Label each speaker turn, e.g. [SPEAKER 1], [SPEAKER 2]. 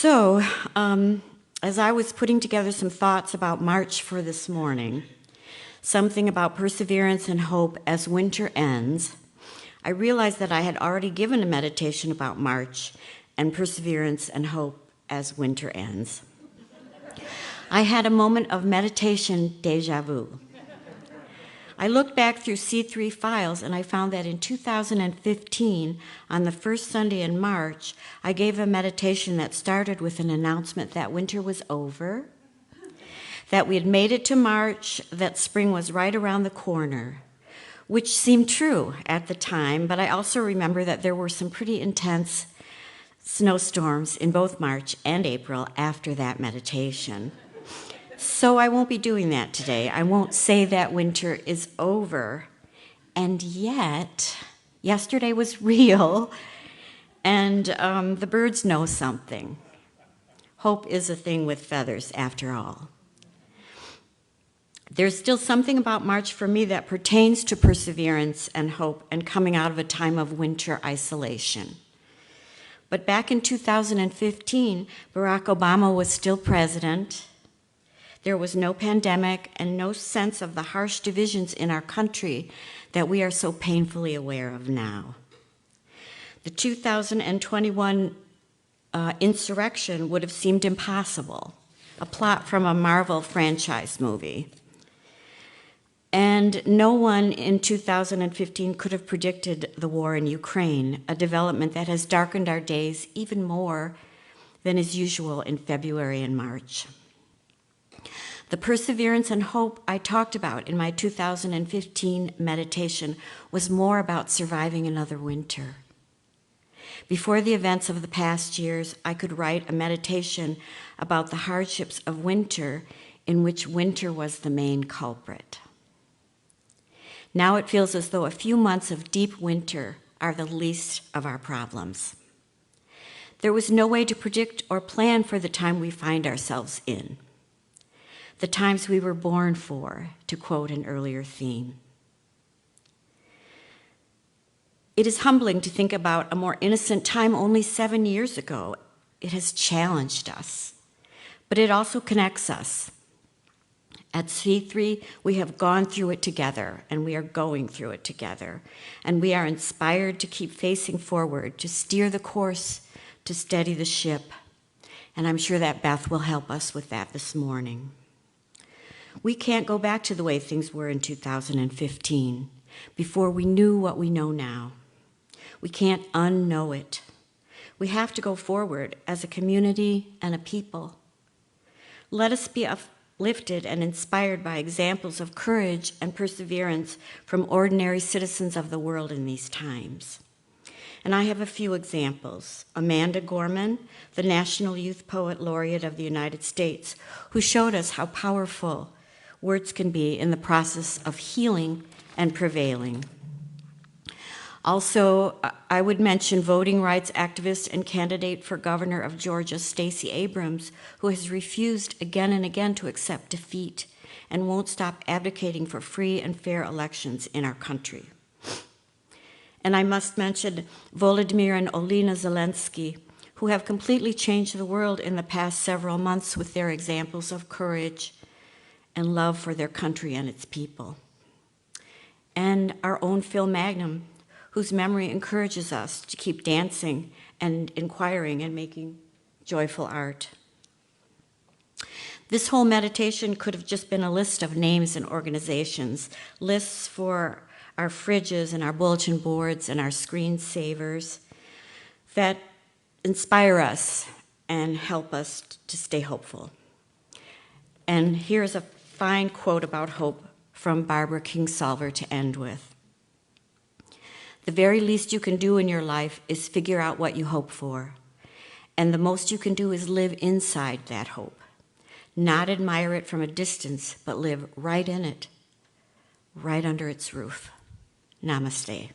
[SPEAKER 1] So, as I was putting together some thoughts about March for this morning, something about perseverance and hope as winter ends, I realized that I had already given a meditation about March and perseverance and hope as winter ends. I had a moment of meditation déjà vu. I looked back through C3 files and I found that in 2015, on the first Sunday in March, I gave a meditation that started with an announcement that winter was over, that we had made it to March, that spring was right around the corner, which seemed true at the time, but I also remember that there were some pretty intense snowstorms in both March and April after that meditation. So I won't be doing that today. I won't say that winter is over. And yet, yesterday was real, and the birds know something. Hope is a thing with feathers, after all. There's still something about March for me that pertains to perseverance and hope and coming out of a time of winter isolation. But back in 2015, Barack Obama was still president. There was no pandemic and no sense of the harsh divisions in our country that we are so painfully aware of now. The 2021 insurrection would have seemed impossible, a plot from a Marvel franchise movie. And no one in 2015 could have predicted the war in Ukraine, a development that has darkened our days even more than is usual in February and March. The perseverance and hope I talked about in my 2015 meditation was more about surviving another winter. Before the events of the past years, I could write a meditation about the hardships of winter in which winter was the main culprit. Now it feels as though a few months of deep winter are the least of our problems. There was no way to predict or plan for the time we find ourselves in. The times we were born for, to quote an earlier theme. It is humbling to think about a more innocent time only 7 years ago. It has challenged us, but it also connects us. At C3, we have gone through it together, and we are going through it together, and we are inspired to keep facing forward, to steer the course, to steady the ship, and I'm sure that Beth will help us with that this morning. We can't go back to the way things were in 2015, before we knew what we know now. We can't unknow it. We have to go forward as a community and a people. Let us be uplifted and inspired by examples of courage and perseverance from ordinary citizens of the world in these times. And I have a few examples. Amanda Gorman, the National Youth Poet Laureate of the United States, who showed us how powerful words can be in the process of healing and prevailing. Also, I would mention voting rights activist and candidate for governor of Georgia, Stacey Abrams, who has refused again and again to accept defeat and won't stop advocating for free and fair elections in our country. And I must mention Volodymyr and Olena Zelensky, who have completely changed the world in the past several months with their examples of courage and love for their country and its people. And our own Phil Magnum, whose memory encourages us to keep dancing and inquiring and making joyful art. This whole meditation could have just been a list of names and organizations, lists for our fridges and our bulletin boards and our screensavers that inspire us and help us to stay hopeful. And here's a fine quote about hope from Barbara Kingsolver to end with. The very least you can do in your life is figure out what you hope for. And the most you can do is live inside that hope. Not admire it from a distance, but live right in it, right under its roof. Namaste.